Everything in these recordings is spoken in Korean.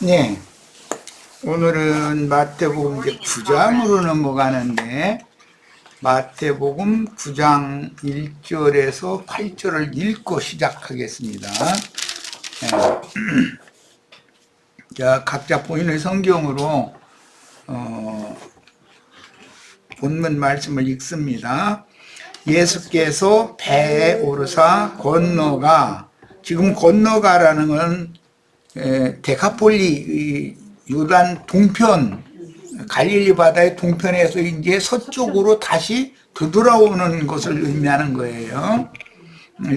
네, 오늘은 마태복음 이제 9장으로 넘어가는데 마태복음 9장 1절에서 8절을 읽고 시작하겠습니다. 네. 자, 각자 본인의 성경으로 본문 말씀을 읽습니다. 예수께서 배에 오르사 건너가, 지금 건너가라는 건 데카폴리 요단 동편, 갈릴리 바다의 동편에서 이제 서쪽으로 다시 되돌아오는 것을 의미하는 거예요.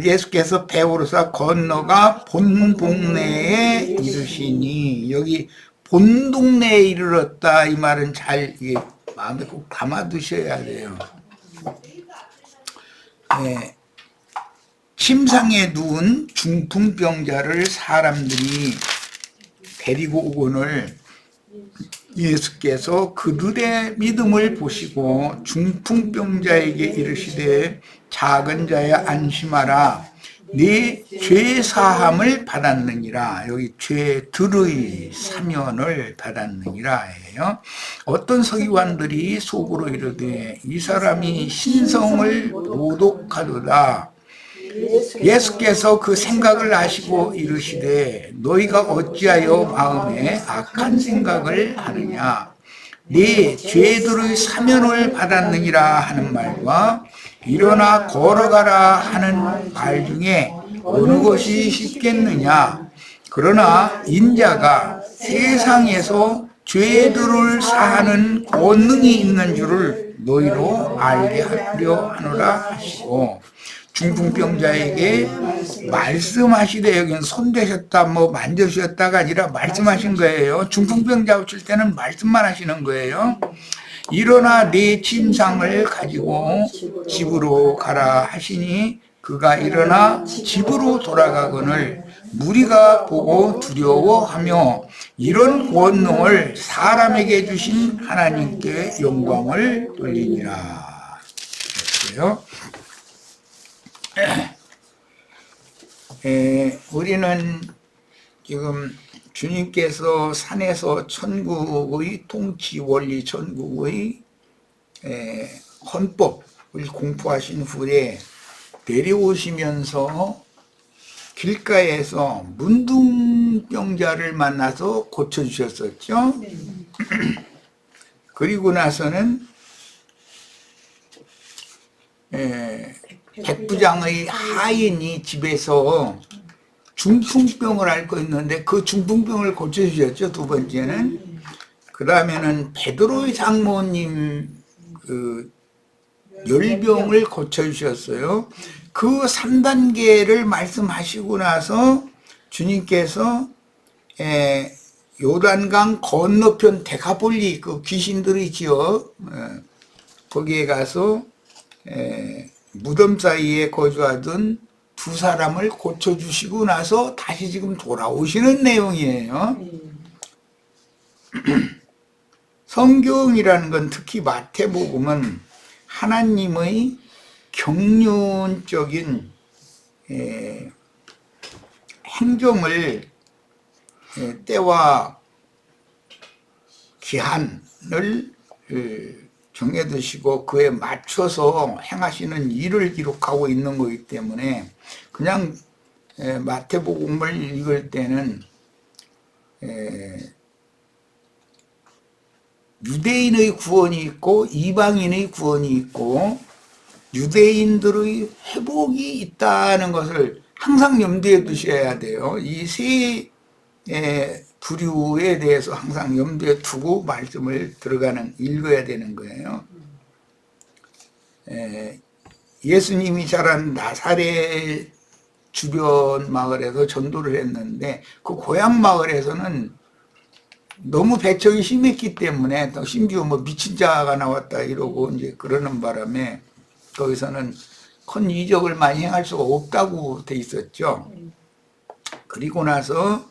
예수께서 배 오르사 건너가 본 동네에 이르시니, 여기 본 동네에 이르렀다 이 말은 잘 마음에 꼭 담아두셔야 돼요. 네. 침상에 누운 중풍병자를 사람들이 데리고 오거늘 예수께서 그들의 믿음을 보시고 중풍병자에게 이르시되 작은 자야 안심하라, 네 죄 사함을 받았느니라. 여기 죄들의 사면을 받았느니라 해요. 어떤 서기관들이 속으로 이르되 이 사람이 신성을 모독하도다. 예수께서 그 생각을 아시고 이르시되 너희가 어찌하여 마음에 악한 생각을 하느냐, 네 죄들의 사면을 받았느니라 하는 말과 일어나 걸어가라 하는 말 중에 어느 것이 쉽겠느냐. 그러나 인자가 세상에서 죄들을 사하는 권능이 있는 줄을 너희로 알게 하려 하노라 하시고, 중풍병자에게 말씀하시되, 여기는 손대셨다 뭐 만져주셨다가 아니라 말씀하신 거예요. 중풍병자 오실 때는 말씀만 하시는 거예요. 일어나 네 침상을 가지고 집으로 가라 하시니 그가 일어나 집으로 돌아가거늘 무리가 보고 두려워하며 이런 권능을 사람에게 주신 하나님께 영광을 돌리니라. 그랬어요. 우리는 지금 주님께서 산에서 천국의 통치 원리, 천국의 헌법을 공포하신 후에 내려오시면서 길가에서 문둥병자를 만나서 고쳐주셨었죠. 그리고 나서는 백부장의 하인이 집에서 중풍병을 앓고 있는데 그 중풍병을 고쳐주셨죠. 두 번째는. 그 다음에는 베드로의 장모님 그 열병을 고쳐주셨어요. 그 3단계를 말씀하시고 나서 주님께서 요단강 건너편 데카폴리 그 귀신들의 지역 거기에 가서 무덤 사이에 거주하던 두 사람을 고쳐주시고 나서 다시 지금 돌아오시는 내용이에요. 성경이라는 건, 특히 마태복음은 하나님의 경륜적인 행정을, 때와 기한을 정해두시고 그에 맞춰서 행하시는 일을 기록하고 있는 거기 때문에 그냥 마태복음을 읽을 때는 유대인의 구원이 있고 이방인의 구원이 있고 유대인들의 회복이 있다는 것을 항상 염두에 두셔야 돼요. 이 세 부류에 대해서 항상 염두에 두고 말씀을 읽어야 되는 거예요. 예수님이 자란 나사렛 주변 마을에서 전도를 했는데 그 고향 마을에서는 너무 배척이 심했기 때문에, 또 심지어 뭐 미친 자가 나왔다 이러고 이제 그러는 바람에 거기서는 큰 이적을 많이 행할 수가 없다고 돼 있었죠. 그리고 나서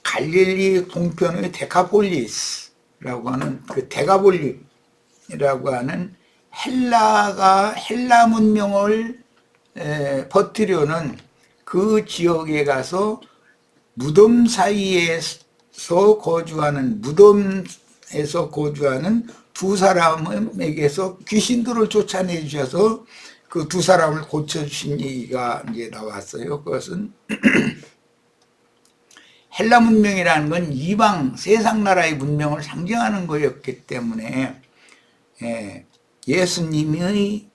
갈릴리 동편의 데카폴리스라고 하는 그 데가볼리라고 하는 헬라 문명을 버티려는 그 지역에 가서 무덤 사이에서 거주하는 무덤에서 거주하는 두 사람에게서 귀신들을 쫓아내 주셔서 그 두 사람을 고쳐주신 얘기가 이제 나왔어요. 그것은 헬라 문명이라는 건 이방 세상 나라의 문명을 상징하는 거였기 때문에 예수님의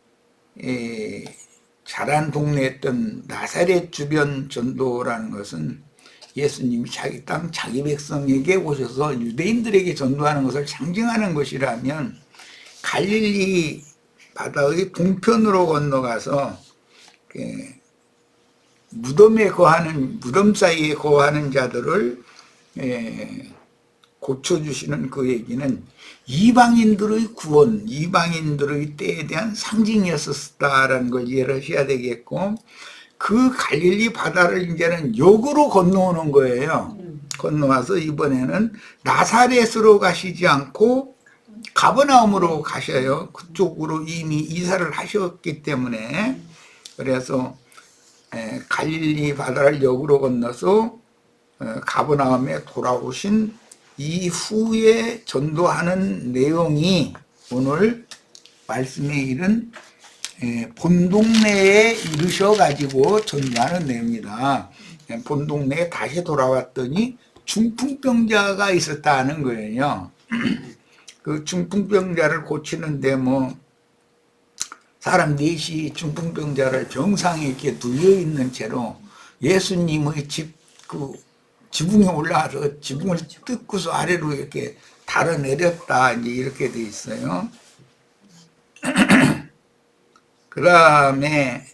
자란 동네였던 나사렛 주변 전도라는 것은 예수님이 자기 땅 자기 백성에게 오셔서 유대인들에게 전도하는 것을 상징하는 것이라면 갈릴리 바다의 동편으로 건너가서 무덤 사이에 거하는 자들을 고쳐주시는 그 얘기는 이방인들의 구원, 이방인들의 때에 대한 상징이었었다라는 걸 이해를 하셔야 되겠고, 그 갈릴리 바다를 이제는 역으로 건너오는 거예요. 건너와서 이번에는 나사렛으로 가시지 않고 가버나움으로 가셔요. 그쪽으로 이미 이사를 하셨기 때문에. 그래서 갈릴리 바다를 역으로 건너서 가버나움에 돌아오신 이후에 전도하는 내용이 오늘 말씀에 이른 본동네에 이르셔가지고 전도하는 내용이다. 본동네에 다시 돌아왔더니 중풍병자가 있었다는 거예요. 그 중풍병자를 고치는데 뭐 사람 넷이 중풍병자를 병상에 이렇게 누워있는 채로 예수님의 지붕에 올라가서 지붕을 뜯고서 아래로 이렇게 달아내렸다, 이제 이렇게 돼 있어요. 그 다음에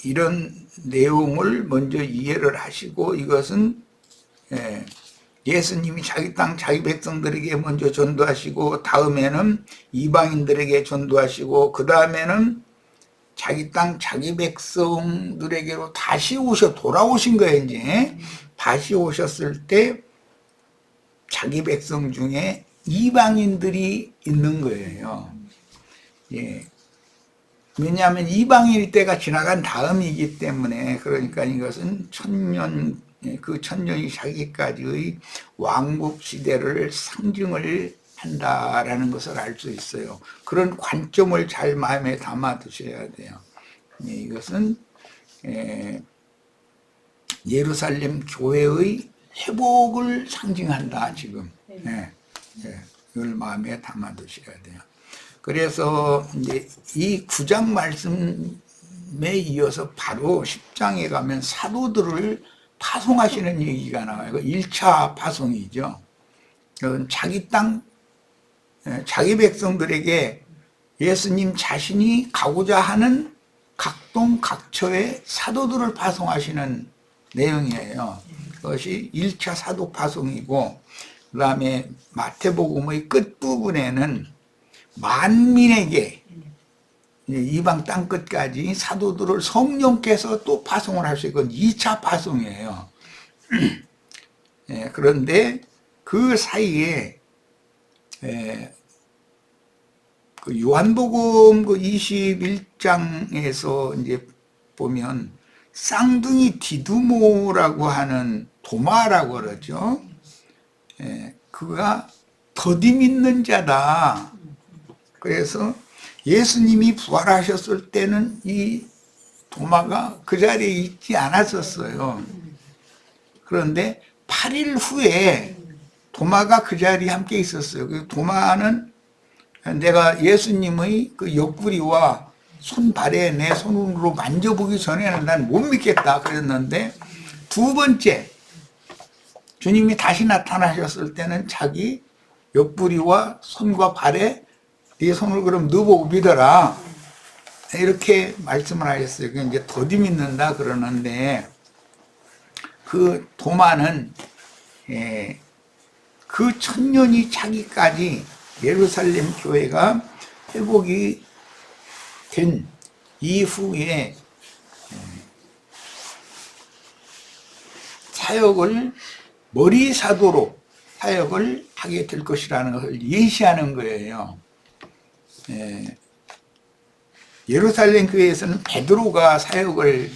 이런 내용을 먼저 이해를 하시고, 이것은 예수님이 자기 땅 자기 백성들에게 먼저 전도하시고, 다음에는 이방인들에게 전도하시고, 그 다음에는 자기 땅 자기 백성들에게로 다시 돌아오신 거예요. 이제 다시 오셨을 때 자기 백성 중에 이방인들이 있는 거예요. 왜냐하면 이방인일 때가 지나간 다음이기 때문에. 그러니까 이것은 그 천년이 자기까지의 왕국 시대를 상징을 한다라는 것을 알 수 있어요. 그런 관점을 잘 마음에 담아 두셔야 돼요. 이것은 예루살렘 교회의 회복을 상징한다, 지금. 이걸 마음에 담아 두셔야 돼요. 그래서 이제 이 9장 말씀에 이어서 바로 10장에 가면 사도들을 파송하시는 얘기가 나와요. 1차 파송이죠. 자기 땅, 자기 백성들에게 예수님 자신이 가고자 하는 각동 각처에 사도들을 파송하시는 내용이에요. 그것이 1차 사도 파송이고, 그 다음에 마태복음의 끝부분에는 만민에게 이방 땅 끝까지 사도들을 성령께서 또 파송을 하시고 2차 파송이에요. 그런데 그 사이에 그 요한복음 그 21장에서 이제 보면 쌍둥이 디두모라고 하는 도마라고 그러죠. 그가 더디 믿는 자다. 그래서 예수님이 부활하셨을 때는 이 도마가 그 자리에 있지 않았었어요. 그런데 8일 후에 도마가 그 자리에 함께 있었어요. 그 도마는 내가 예수님의 그 옆구리와 손발에 내 손으로 만져보기 전에는 난 못 믿겠다 그랬는데, 두 번째 주님이 다시 나타나셨을 때는 자기 옆구리와 손과 발에 네 손을 그럼 넣어보고 믿어라, 이렇게 말씀을 하셨어요. 그게 이제 더디 믿는다 그러는데, 그 도마는 그 천년이 차기까지 예루살렘 교회가 회복이 된 이후에 사역을 머리 사도로 사역을 하게 될 것이라는 것을 예시하는 거예요. 예루살렘 교회에서는 베드로가 사역을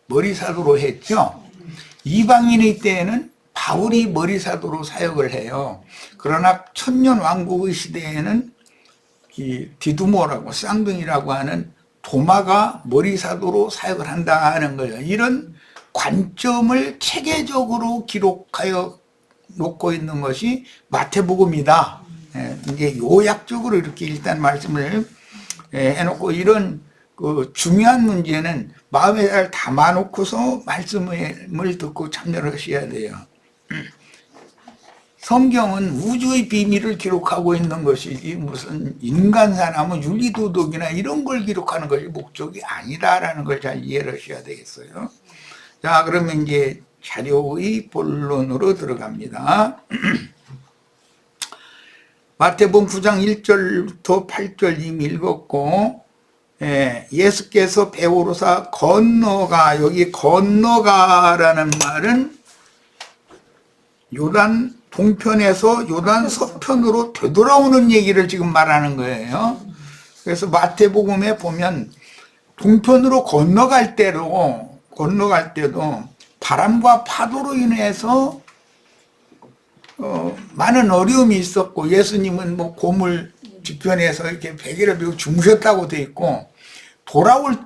머리 사도로 했죠. 이방인의 때에는 바울이 머리사도로 사역을 해요. 그러나 천년왕국의 시대에는 이 디두모라고 쌍둥이라고 하는 도마가 머리사도로 사역을 한다는 거예요. 이런 관점을 체계적으로 기록하여 놓고 있는 것이 마태복음이다. 이제 요약적으로 이렇게 일단 말씀을 해놓고, 이런 그 중요한 문제는 마음에 잘 담아놓고서 말씀을 듣고 참여를 하셔야 돼요. 성경은 우주의 비밀을 기록하고 있는 것이지 무슨 인간사나 뭐 윤리도덕이나 이런 걸 기록하는 것이 목적이 아니다라는 걸 잘 이해를 하셔야 되겠어요. 자, 그러면 이제 자료의 본론으로 들어갑니다. 마태복음 9장 1절부터 8절 이미 읽었고, 예수께서 배오르사 건너가, 여기 건너가라는 말은 요단 동편에서 요단 서편으로 되돌아오는 얘기를 지금 말하는 거예요. 그래서 마태복음에 보면 동편으로 건너갈 때도 바람과 파도로 인해서 많은 어려움이 있었고, 예수님은 뭐 고물 뒤편에서 이렇게 베개를 메고 주무셨다고 돼 있고, 돌아올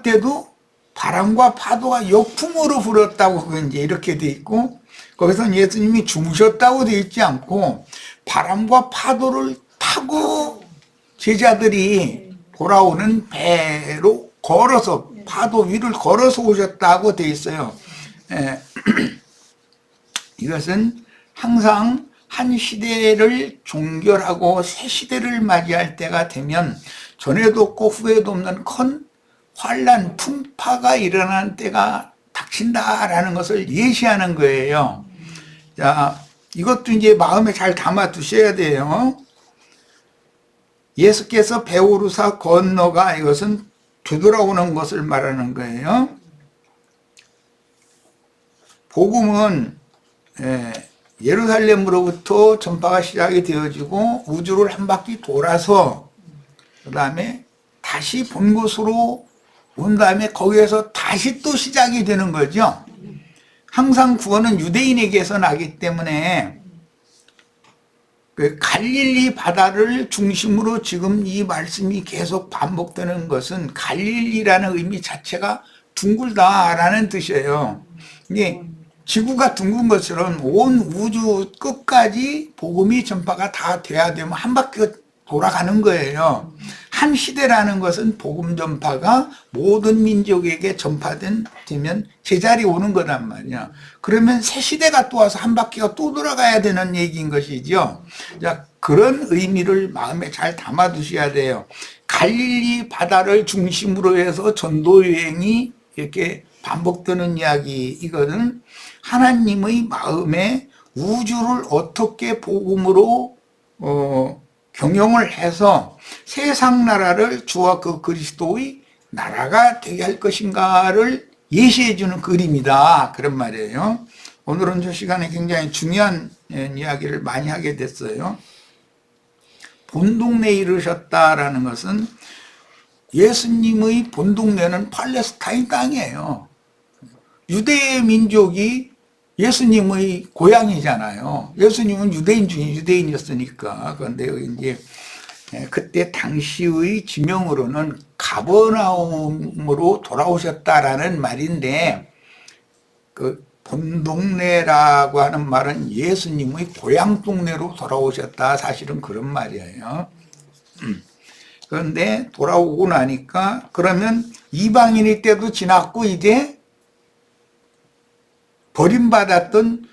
때도 바람과 파도가 역풍으로 불었다고 이제 이렇게 돼 있고, 거기서는 예수님이 주무셨다고 돼 있지 않고 바람과 파도를 타고 제자들이 돌아오는 배로 걸어서 파도 위를 걸어서 오셨다고 돼 있어요. 이것은 항상 한 시대를 종결하고 새 시대를 맞이할 때가 되면 전에도 없고 후에도 없는 큰 환란, 풍파가 일어나는 때가 닥친다라는 것을 예시하는 거예요. 자, 이것도 이제 마음에 잘 담아 두셔야 돼요. 예수께서 배오르사 건너가, 이것은 되돌아오는 것을 말하는 거예요. 복음은 예루살렘으로부터 전파가 시작이 되어지고 우주를 한 바퀴 돌아서 그 다음에 다시 본 곳으로 온 다음에 거기에서 다시 또 시작이 되는 거죠. 항상 구원은 유대인에게서 나기 때문에 그 갈릴리 바다를 중심으로 지금 이 말씀이 계속 반복되는 것은 갈릴리라는 의미 자체가 둥글다라는 뜻이에요. 이게 지구가 둥근 것처럼 온 우주 끝까지 복음이 전파가 다 돼야 되면 한 바퀴 돌아가는 거예요. 한 시대라는 것은 복음 전파가 모든 민족에게 전파되면 제자리 오는 거란 말이야. 그러면 새 시대가 또 와서 한 바퀴가 또 돌아가야 되는 얘기인 것이죠. 자, 그런 의미를 마음에 잘 담아 두셔야 돼요. 갈릴리 바다를 중심으로 해서 전도 여행이 이렇게 반복되는 이야기이거든. 하나님의 마음에 우주를 어떻게 복음으로 경영을 해서 세상 나라를 주와 그 그리스도의 나라가 되게 할 것인가를 예시해 주는 그림이다, 그런 말이에요. 오늘은 저 시간에 굉장히 중요한 이야기를 많이 하게 됐어요. 본동네에 이르셨다라는 것은 예수님의 본동네는 팔레스타인 땅이에요. 유대 민족이 예수님의 고향이잖아요. 예수님은 유대인 중에 유대인이었으니까. 그런데 이제 그때 당시의 지명으로는 가버나움으로 돌아오셨다라는 말인데, 그 본동네라고 하는 말은 예수님의 고향 동네로 돌아오셨다, 사실은 그런 말이에요. 그런데 돌아오고 나니까 그러면 이방인일 때도 지났고 이제 버림받았던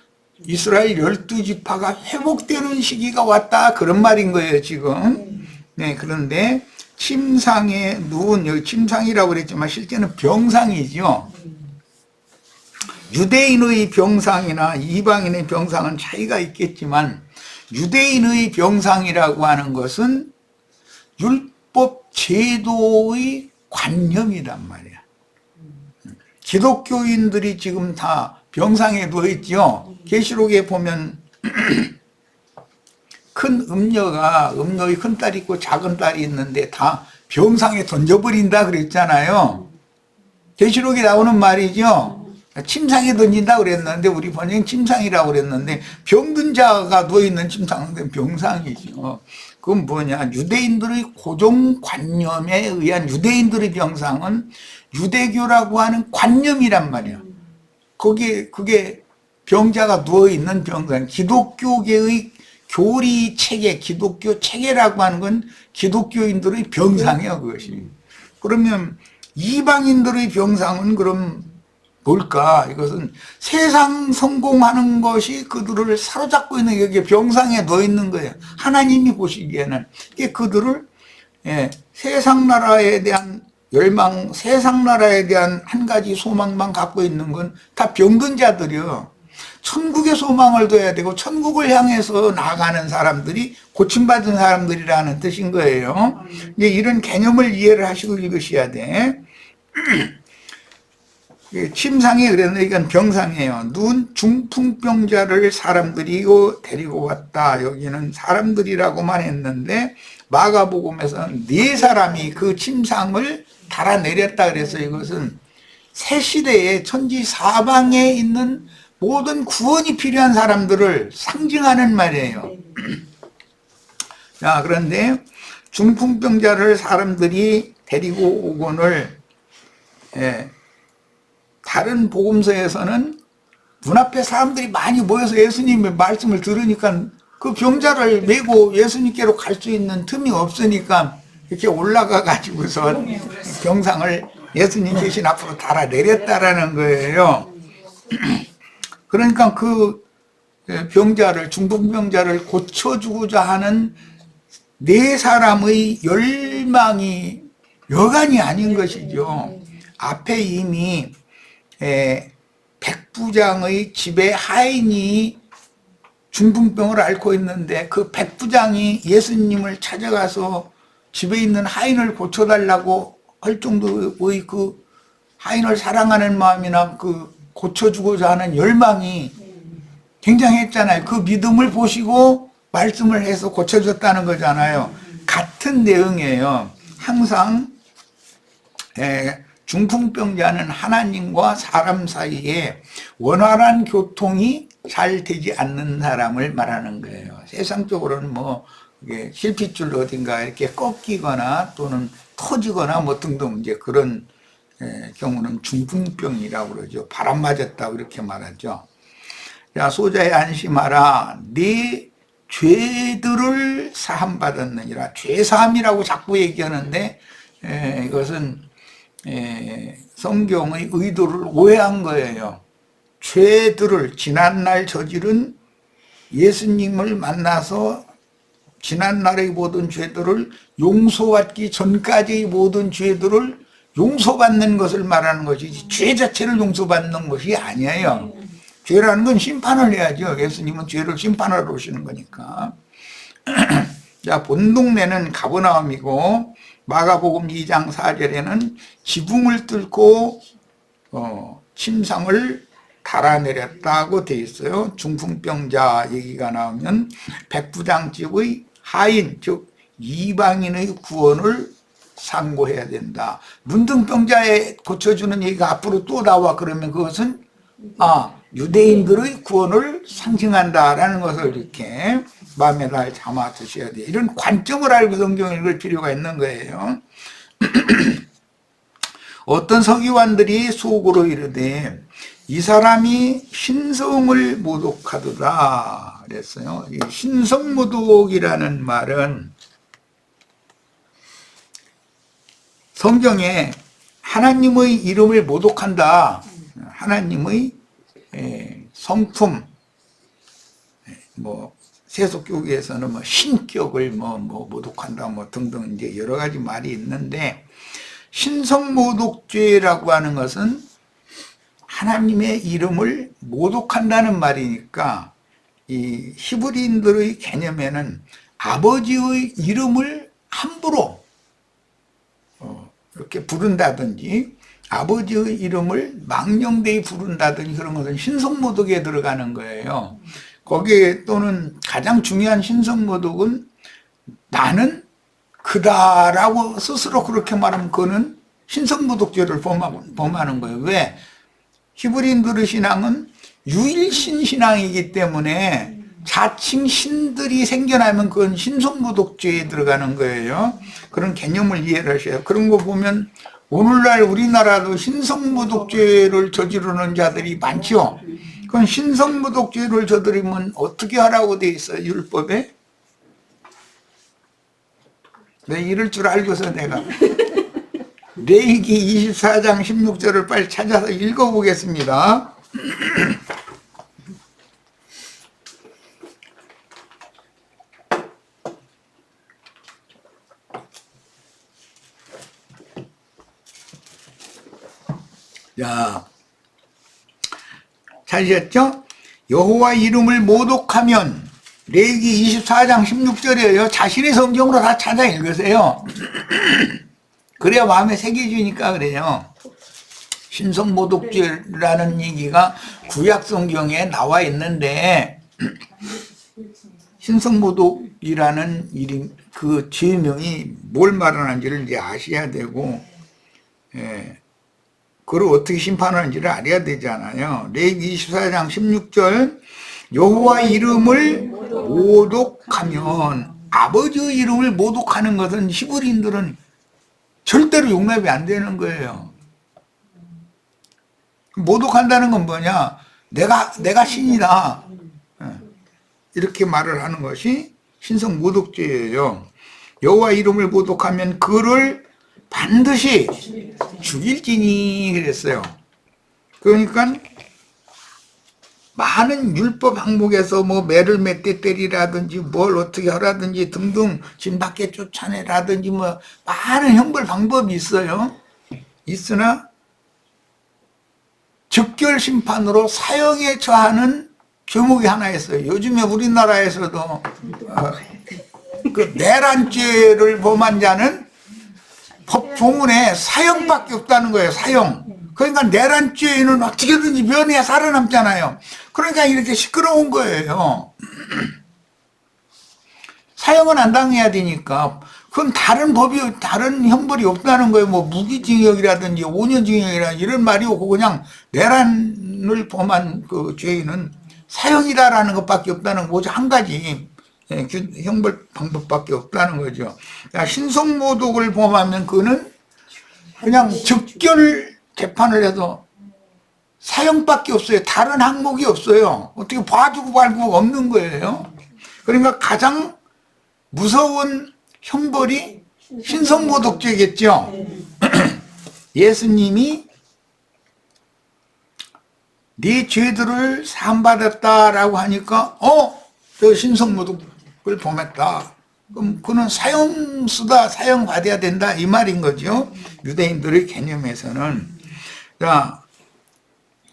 이스라엘 12지파가 회복되는 시기가 왔다, 그런 말인 거예요 지금. 네, 그런데 침상에 누운, 여기 침상이라고 그랬지만 실제는 병상이죠. 유대인의 병상이나 이방인의 병상은 차이가 있겠지만 유대인의 병상이라고 하는 것은 율법 제도의 관념이란 말이야. 기독교인들이 지금 다 병상에 누워 있죠. 계시록에 보면 큰 음녀의 큰 딸이 있고 작은 딸이 있는데 다 병상에 던져버린다 그랬잖아요. 계시록에 나오는 말이죠. 침상에 던진다 그랬는데 우리 번역은 침상이라고 그랬는데 병든 자가 누워있는 침상은 병상이죠. 그건 뭐냐, 유대인들의 고정관념에 의한 유대인들의 병상은 유대교라고 하는 관념이란 말이야. 그게 병자가 누워있는 병상, 기독교계의 교리 체계, 기독교 체계라고 하는 건 기독교인들의 병상이야, 그것이. 그러면 이방인들의 병상은 그럼 뭘까? 이것은 세상 성공하는 것이 그들을 사로잡고 있는, 여기 병상에 넣어 있는 거예요. 하나님이 보시기에는. 이게 그들을, 세상 나라에 대한 열망, 세상 나라에 대한 한 가지 소망만 갖고 있는 건 다 병든 자들이요. 천국의 소망을 둬야 되고 천국을 향해서 나아가는 사람들이 고침받은 사람들이라는 뜻인 거예요. 이제 이런 개념을 이해를 하시고 읽으셔야 돼. 침상이 그랬는데 이건 병상이에요. 눈 중풍병자를 사람들이 데리고 왔다. 여기는 사람들이라고만 했는데 마가복음에서는 4사람이 그 침상을 달아내렸다 그래서 이것은 새 시대에 천지 사방에 있는 모든 구원이 필요한 사람들을 상징하는 말이에요. 자, 그런데 중풍병자를 사람들이 데리고 오거늘, 다른 복음서에서는 문 앞에 사람들이 많이 모여서 예수님의 말씀을 들으니까 그 병자를 메고 예수님께로 갈 수 있는 틈이 없으니까 이렇게 올라가 가지고서 병상을 예수님 계신 앞으로 달아내렸다라는 거예요. 그러니까 그 병자를, 중풍병자를 고쳐주고자 하는 4사람의 열망이 여간이 아닌 것이죠. 앞에 이미 백부장의 집에 하인이 중풍병을 앓고 있는데 그 백부장이 예수님을 찾아가서 집에 있는 하인을 고쳐달라고 할 정도의 그 하인을 사랑하는 마음이나 그 고쳐주고자 하는 열망이 굉장했잖아요. 그 믿음을 보시고 말씀을 해서 고쳐줬다는 거잖아요. 같은 내용이에요. 항상 중풍병자는 하나님과 사람 사이에 원활한 교통이 잘 되지 않는 사람을 말하는 거예요. 세상적으로는 뭐 실핏줄 어딘가 이렇게 꺾이거나 또는 터지거나 뭐 등등 이제 그런 경우는 중풍병이라고 그러죠. 바람 맞았다고 이렇게 말하죠. 자, 소자에 안심하라. 네 죄들을 사함받았느니라. 죄사함이라고 자꾸 얘기하는데 이것은 성경의 의도를 오해한 거예요. 죄들을, 지난날 저지른 예수님을 만나서 지난날의 모든 죄들을 용서받기 전까지의 모든 죄들을 용서받는 것을 말하는 것이지 죄 자체를 용서받는 것이 아니에요. 죄라는 건 심판을 해야죠. 예수님은 죄를 심판하러 오시는 거니까. 자, 본동네는 가버나움이고 마가복음 2장 4절에는 지붕을 뚫고 침상을 달아내렸다고 되어 있어요. 중풍병자 얘기가 나오면 백부장집의 하인, 즉 이방인의 구원을 상고해야 된다. 문둥병자에 고쳐주는 얘기가 앞으로 또 나와. 그러면 그것은 유대인들의 구원을 상징한다라는 것을 이렇게 마음에 잘 담아 두셔야 돼요. 이런 관점을 알고 성경을 읽을 필요가 있는 거예요. 어떤 서기관들이 속으로 이르되 이 사람이 신성을 모독하더라 그랬어요. 이 신성모독이라는 말은 성경에 하나님의 이름을 모독한다, 하나님의 성품, 뭐 세속교계에서는 뭐 신격을 모독한다 뭐 등등 이제 여러 가지 말이 있는데, 신성모독죄라고 하는 것은 하나님의 이름을 모독한다는 말이니까 이 히브리인들의 개념에는 아버지의 이름을 함부로 이렇게 부른다든지 아버지의 이름을 망령되이 부른다든지 그런 것은 신성모독에 들어가는 거예요. 거기에 또는 가장 중요한 신성모독은 나는 그다라고 스스로 그렇게 말하면 그거는 신성모독죄를 범하는 거예요. 왜? 히브리인들의 신앙은 유일신 신앙이기 때문에 자칭 신들이 생겨나면 그건 신성모독죄에 들어가는 거예요. 그런 개념을 이해를 하셔요. 그런 거 보면 오늘날 우리나라도 신성모독죄를 저지르는 자들이 많죠. 그건 신성모독죄를 저지르면 어떻게 하라고 돼 있어요, 율법에? 내 이럴 줄 알고서 내가 레위기 24장 16절을 빨리 찾아서 읽어보겠습니다. 자, 찾으셨죠? 여호와 이름을 모독하면, 레위기 24장 16절이에요. 자신의 성경으로 다 찾아 읽으세요. 그래야 마음에 새겨지니까 그래요. 신성모독죄라는 얘기가 구약 성경에 나와 있는데, 신성모독이라는 이름, 그 죄명이 뭘 말하는지를 이제 아셔야 되고, 예. 그걸 어떻게 심판하는지를 알아야 되잖아요. 레위기 24장 16절, 여호와 이름을 모독하면, 아버지의 이름을 모독하는 것은 히브리인들은 절대로 용납이 안 되는 거예요. 모독한다는 건 뭐냐? 내가 신이다. 이렇게 말을 하는 것이 신성 모독죄예요. 여호와 이름을 모독하면 그를 반드시 죽일지니 그랬어요. 그러니까 많은 율법 항목에서 뭐 매를 몇 대 때리라든지 뭘 어떻게 하라든지 등등 집 밖에 쫓아내라든지 뭐 많은 형벌 방법이 있어요. 있으나 즉결 심판으로 사형에 처하는 죄목이 하나 있어요. 요즘에 우리나라에서도 그 내란죄를 범한 자는 법 조문에 사형밖에 없다는 거예요. 사형. 그러니까 내란죄는 어떻게든지 면해야 살아남잖아요. 그러니까 이렇게 시끄러운 거예요. 사형은 안 당해야 되니까. 그건 다른 법이, 다른 형벌이 없다는 거예요. 뭐 무기징역이라든지 5년징역이라든지 이런 말이 없고 그냥 내란을 범한 그 죄인은 사형이다라는 것밖에 없다는 거, 오직 한 가지 형벌 방법밖에 없다는 거죠. 신성모독을 범하면 그는 그냥 즉결 재판을 해도 사형밖에 없어요. 다른 항목이 없어요. 어떻게 봐주고 말고 없는 거예요. 그러니까 가장 무서운 형벌이 신성모독죄겠죠. 예수님이 네 죄들을 사함받았다라고 하니까 저 신성모독을 범했다. 그럼 그는 사형수다, 사형받아야 된다 이 말인 거죠. 유대인들의 개념에서는. 자,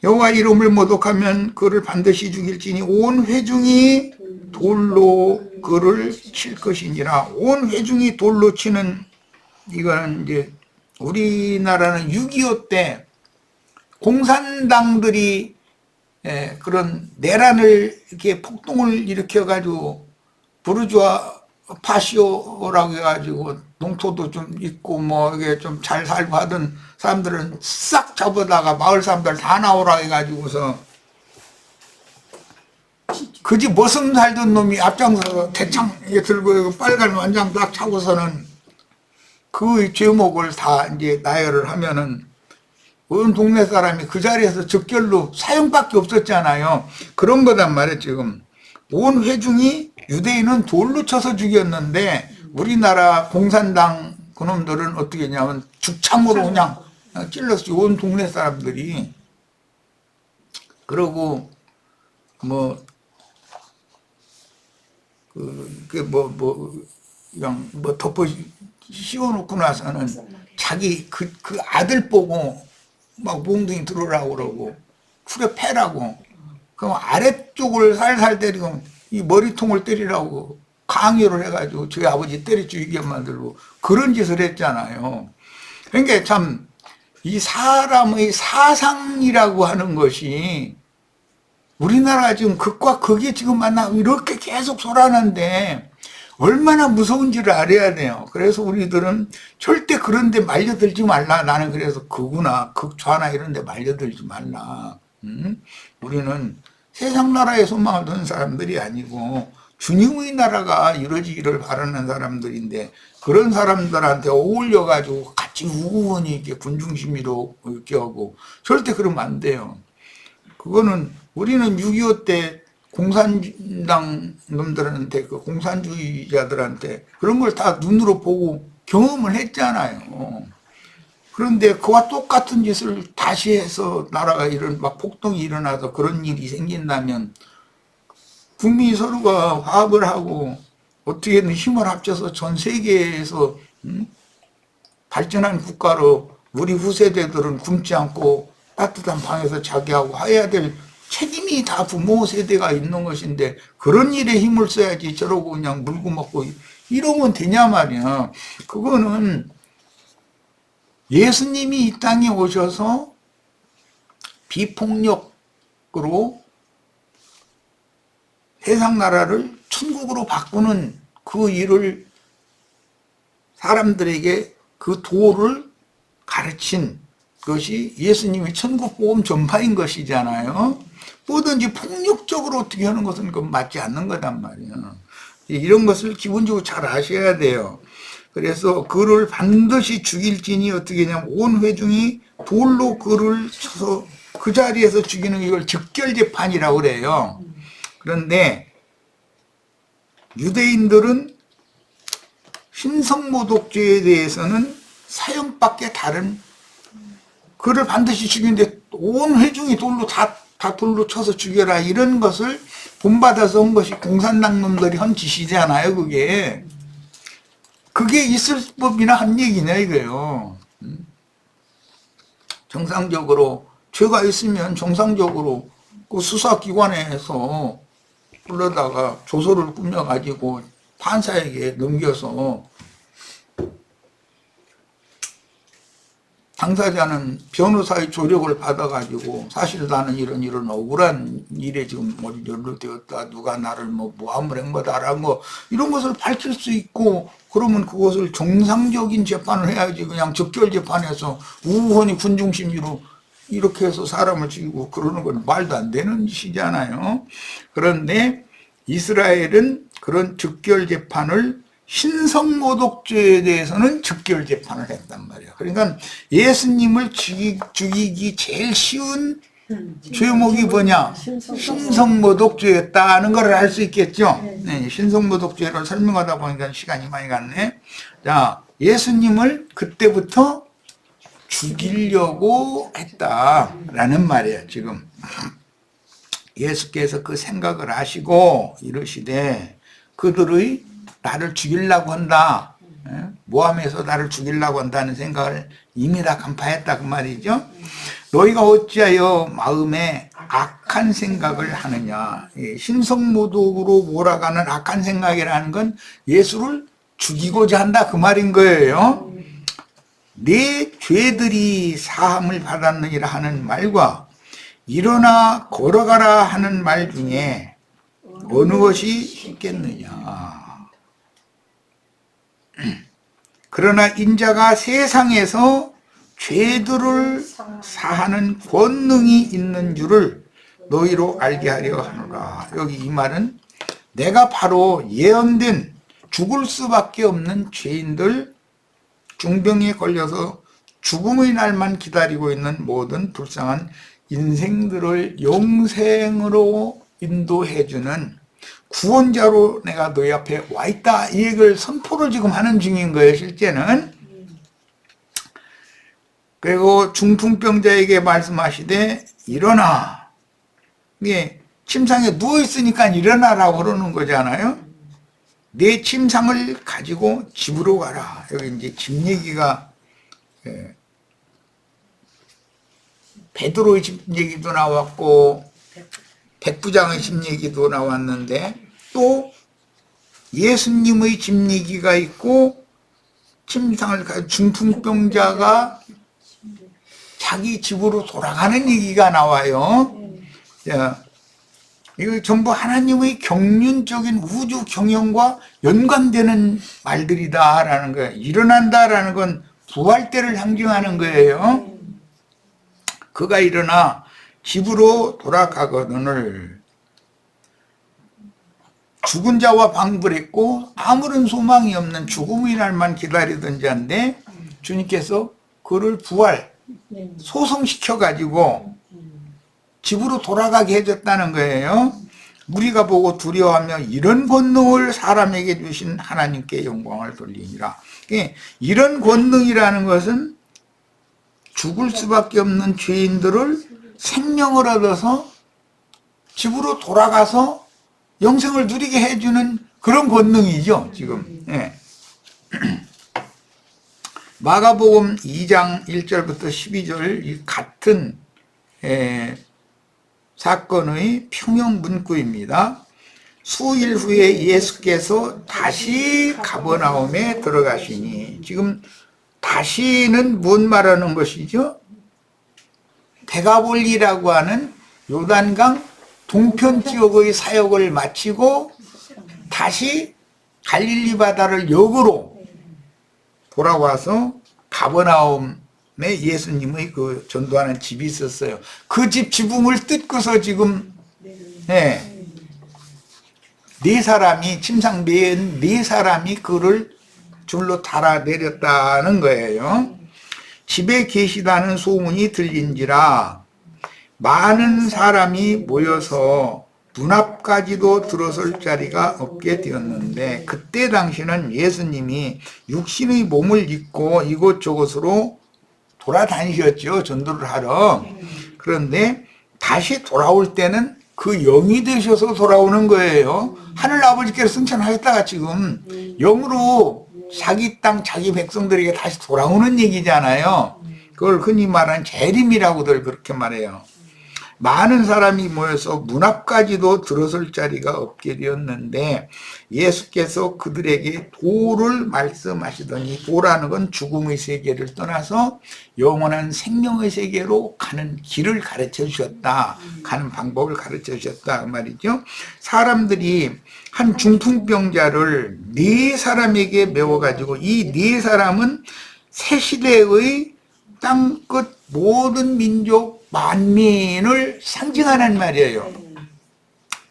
여호와 이름을 모독하면 그를 반드시 죽일지니 온 회중이 돌로 그를 칠 것이니라. 온 회중이 돌로 치는, 이거는 이제 우리나라는 6.25 때 공산당들이 그런 내란을 이렇게 폭동을 일으켜가지고 부르주아 파시오라고 해가지고 농토도 좀 있고 뭐 이게 좀 잘 살고 하던 사람들은 싹 잡아다가 마을 사람들 다 나오라 해가지고서 그지 머슴 살던 놈이 앞장서서 대창 들고 빨간 완장 딱 차고서는 그 죄목을 다 이제 나열을 하면은 온 동네 사람이 그 자리에서 즉결로 사형밖에 없었잖아요. 그런 거단 말이에요. 지금 온 회중이 유대인은 돌로 쳐서 죽였는데 우리나라 공산당 그놈들은 어떻게 했냐면 죽창으로 그냥 찔렀어요. 온 동네 사람들이. 그러고 뭐 그냥 뭐 덮어 씌워놓고 나서는 자기 그 아들 보고 막 몽둥이 들어오라고 그러고 풀에 패라고, 그럼 아래쪽을 살살 때리고 이 머리통을 때리라고 강요를 해가지고 저희 아버지 때려 죽이게 만들고 그런 짓을 했잖아요. 그러니까 참 이 사람의 사상이라고 하는 것이 우리나라가 지금 극과 극이 지금 만나고 이렇게 계속 sor하는데 얼마나 무서운지를 알아야 돼요. 그래서 우리들은 절대 그런 데 말려들지 말라. 나는 그래서 극우나 극좌나 이런 데 말려들지 말라. 우리는 세상 나라에 소망을 두는 사람들이 아니고 주님의 나라가 이루어지기를 바라는 사람들인데, 그런 사람들한테 어울려가지고 같이 우구원이 이렇게 군중심리로 이렇게 하고 절대 그러면 안 돼요. 그거는 우리는 6.25 때 공산당 놈들한테, 그 공산주의자들한테 그런 걸 다 눈으로 보고 경험을 했잖아요. 그런데 그와 똑같은 짓을 다시 해서 나라가 막 폭동이 일어나서 그런 일이 생긴다면 국민이 서로가 화합을 하고 어떻게든 힘을 합쳐서 전 세계에서 발전한 국가로 우리 후세대들은 굶지 않고 따뜻한 방에서 자기하고 해야 될 책임이 다 부모 세대가 있는 것인데, 그런 일에 힘을 써야지 저러고 그냥 물고 먹고 이러면 되냐 말이야. 그거는 예수님이 이 땅에 오셔서 비폭력으로 세상 나라를 천국으로 바꾸는 그 일을, 사람들에게 그 도를 가르친 것이 예수님의 천국 복음 전파인 것이잖아요. 뭐든지 폭력적으로 어떻게 하는 것은 그건 맞지 않는 거단 말이에요. 이런 것을 기본적으로 잘 아셔야 돼요. 그래서 그를 반드시 죽일지니 어떻게 하냐면 온 회중이 돌로 그를 쳐서 그 자리에서 죽이는 이걸 즉결재판이라고 그래요. 그런데 유대인들은 신성모독죄에 대해서는 사형밖에 다른, 그를 반드시 죽이는데 온 회중이 돌로 다 돌로 쳐서 죽여라, 이런 것을 본받아서 한 것이 공산당 놈들이 한 짓이잖아요. 그게 있을 법이나 한 얘기냐 이거예요. 정상적으로 죄가 있으면 정상적으로 그 수사기관에서 불러다가 조서를 꾸며가지고 판사에게 넘겨서 당사자는 변호사의 조력을 받아가지고 사실 나는 이런 억울한 일에 지금 연루되었다, 누가 나를 모함을 한 거다라는 거, 이런 것을 밝힐 수 있고, 그러면 그것을 정상적인 재판을 해야지 그냥 적결 재판에서 우호원이 군중심리로 이렇게 해서 사람을 죽이고 그러는 건 말도 안 되는 짓이잖아요. 그런데 이스라엘은 그런 즉결 재판을, 신성모독죄에 대해서는 즉결 재판을 했단 말이에요. 그러니까 예수님을 죽이기 제일 쉬운 죄목이 뭐냐? 신성모독죄였다는 걸 알 수 있겠죠. 네, 신성모독죄를 설명하다 보니까 시간이 많이 갔네. 자, 예수님을 그때부터 죽이려고 했다라는 말이에요. 지금 예수께서 그 생각을 하시고 이르시되 그들의 나를 죽이려고 한다, 모함해서 나를 죽이려고 한다는 생각을 이미 다 간파했다 그 말이죠. 너희가 어찌하여 마음에 악한 생각을 하느냐. 신성모독으로 몰아가는 악한 생각이라는 건 예수를 죽이고자 한다 그 말인 거예요. 내 죄들이 사함을 받았느니라 하는 말과 일어나 걸어가라 하는 말 중에 어느 것이 쉽겠느냐. 그러나 인자가 세상에서 죄들을 사하는 권능이 있는 줄을 너희로 알게 하려 하노라. 여기 이 말은 내가 바로 예언된 죽을 수밖에 없는 죄인들, 중병에 걸려서 죽음의 날만 기다리고 있는 모든 불쌍한 인생들을 영생으로 인도해주는 구원자로 내가 너희 앞에 와 있다, 이 얘기를 선포를 지금 하는 중인 거예요, 실제는. 그리고 중풍병자에게 말씀하시되 일어나. 이게 침상에 누워있으니까 일어나라고 그러는 거잖아요. 내 침상을 가지고 집으로 가라. 여기 이제 집 얘기가, 베드로의 집 얘기도 나왔고 백부장의 집 얘기도 나왔는데, 또 예수님의 집 얘기가 있고, 침상을 가지고 중풍병자가 자기 집으로 돌아가는 얘기가 나와요. 자, 이거 전부 하나님의 경륜적인 우주 경영과 연관되는 말들이다라는 거예요. 일어난다라는 건 부활 때를 상징하는 거예요. 그가 일어나 집으로 돌아가거든을 죽은 자와 방불했고 아무런 소망이 없는 죽음의 날만 기다리던 자인데 주님께서 그를 부활 소성시켜 가지고 집으로 돌아가게 해줬다는 거예요. 우리가 보고 두려워하며 이런 권능을 사람에게 주신 하나님께 영광을 돌리니라. 이런 권능이라는 것은 죽을 수밖에 없는 죄인들을 생명을 얻어서 집으로 돌아가서 영생을 누리게 해주는 그런 권능이죠, 지금. 예. 마가복음 2장 1절부터 12절 이 같은 사건의 평형 문구입니다. 수일 후에 예수께서 다시 가버나움에 들어가시니, 지금 다시는 뭔 말하는 것이죠? 데가볼리라고 하는 요단강 동편 지역의 사역을 마치고 다시 갈릴리 바다를 역으로 돌아와서 가버나움에 예수님의 그 전도하는 집이 있었어요. 그 집 지붕을 뜯고서 지금 네 사람이 침상 네 사람이 그를 줄로 달아 내렸다는 거예요. 집에 계시다는 소문이 들린지라 많은 사람이 모여서 문 앞까지도 들어설 자리가 없게 되었는데, 그때 당시는 예수님이 육신의 몸을 입고 이곳저곳으로 돌아다니셨죠, 전도를 하러. 그런데 다시 돌아올 때는 그 영이 되셔서 돌아오는 거예요. 하늘 아버지께서 승천하셨다가 지금 영으로 자기 땅 자기 백성들에게 다시 돌아오는 얘기잖아요. 그걸 흔히 말하는 재림이라고들 그렇게 말해요. 많은 사람이 모여서 문 앞까지도 들어설 자리가 없게 되었는데 예수께서 그들에게 도를 말씀하시더니, 도라는 건 죽음의 세계를 떠나서 영원한 생명의 세계로 가는 길을 가르쳐 주셨다. 가는 방법을 가르쳐 주셨다 그 말이죠. 사람들이 한 중풍병자를 네 사람에게 메워가지고, 이 네 사람은 새 시대의 땅끝 모든 민족 만민을 상징하는 말이에요.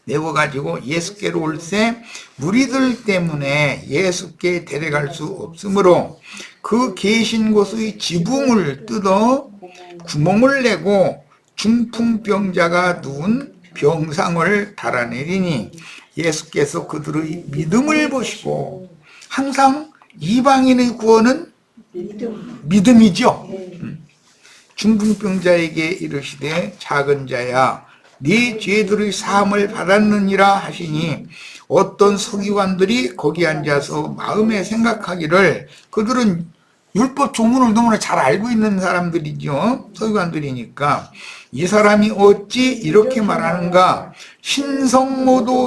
메워가지고 예수께로 올세 무리들 때문에 예수께 데려갈 수 없으므로 그 계신 곳의 지붕을 뜯어 구멍을 내고 중풍병자가 누운 병상을 달아내리니, 예수께서 그들의 믿음을 보시고, 항상 이방인의 구원은 믿음이죠. 중풍병자에게 이르시되 작은 자야 네 죄들의 사함을 받았느니라 하시니, 어떤 서기관들이 거기 앉아서 마음에 생각하기를, 그들은 율법 조문을 너무나 잘 알고 있는 사람들이죠. 서기관들이니까 이 사람이 어찌 이렇게 말하는가. 신성모독이로다.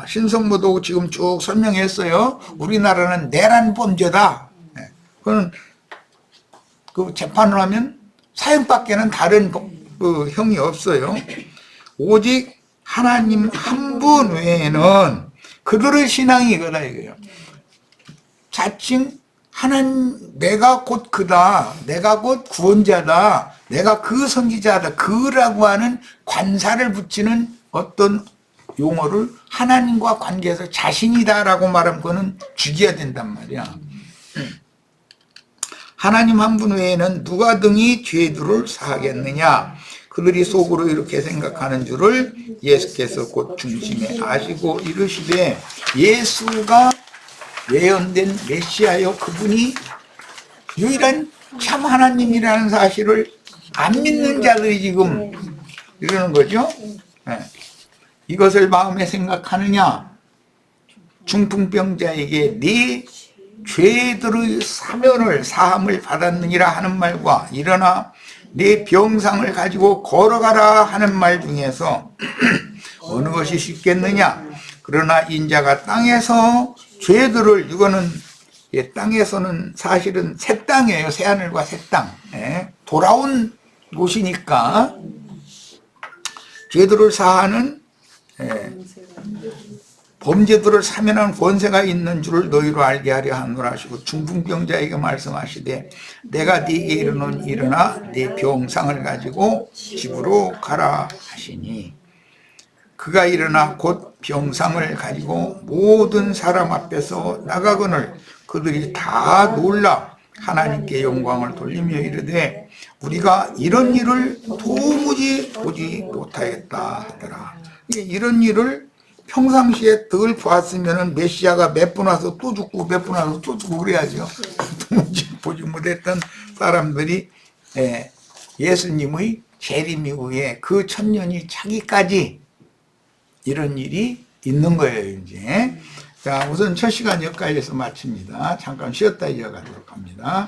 신성모독 지금 쭉 설명했어요. 우리나라는 내란 범죄다. 그건 그 재판을 하면 사형밖에는 다른 그 형이 없어요. 오직 하나님 한 분 외에는 그들의 신앙이 이거다 이거예요. 자칭 하나님, 내가 곧 그다, 내가 곧 구원자다, 내가 그 선지자다, 그라고 하는 관사를 붙이는 어떤 용어를 하나님과 관계에서 자신이다라고 말하면 그거는 죽여야 된단 말이야. 하나님 한 분 외에는 누가 등이 죄들을 사하겠느냐. 그들이 속으로 이렇게 생각하는 줄을 예수께서 곧 중심에 아시고 이르시되, 예수가 예언된 메시아요, 그분이 유일한 참 하나님이라는 사실을 안 믿는 자들이 지금 이러는 거죠. 네. 이것을 마음에 생각하느냐. 중풍병자에게 네 죄들의 사함을 받았느니라 하는 말과 일어나 네 병상을 가지고 걸어가라 하는 말 중에서 어느 것이 쉽겠느냐. 그러나 인자가 땅에서 죄들을, 이거는 땅에서는 사실은 새 땅이에요. 새 하늘과 새 땅. 돌아온 곳이니까 죄들을 사하는 예. 범죄들을 사면한 권세가 있는 줄을 너희로 알게 하려 하노라 하시고 중풍병자에게 말씀하시되 내가 네게 이르노니 일어나 네 병상을 가지고 집으로 가라 하시니 그가 일어나 곧 병상을 가지고 모든 사람 앞에서 나가거늘 그들이 다 놀라 하나님께 영광을 돌리며 이르되 우리가 이런 일을 도무지 보지 못하였다 하더라. 이런 일을 평상시에 덜 보았으면 메시아가 몇 번 와서 또 죽고 몇 번 와서 또 죽고 그래야죠. 도무지 보지 못했던 사람들이 예수님의 재림 이후에 그 천년이 차기까지 이런 일이 있는 거예요, 이제. 자, 우선 첫 시간 여기까지에서 마칩니다. 잠깐 쉬었다 이어가도록 합니다.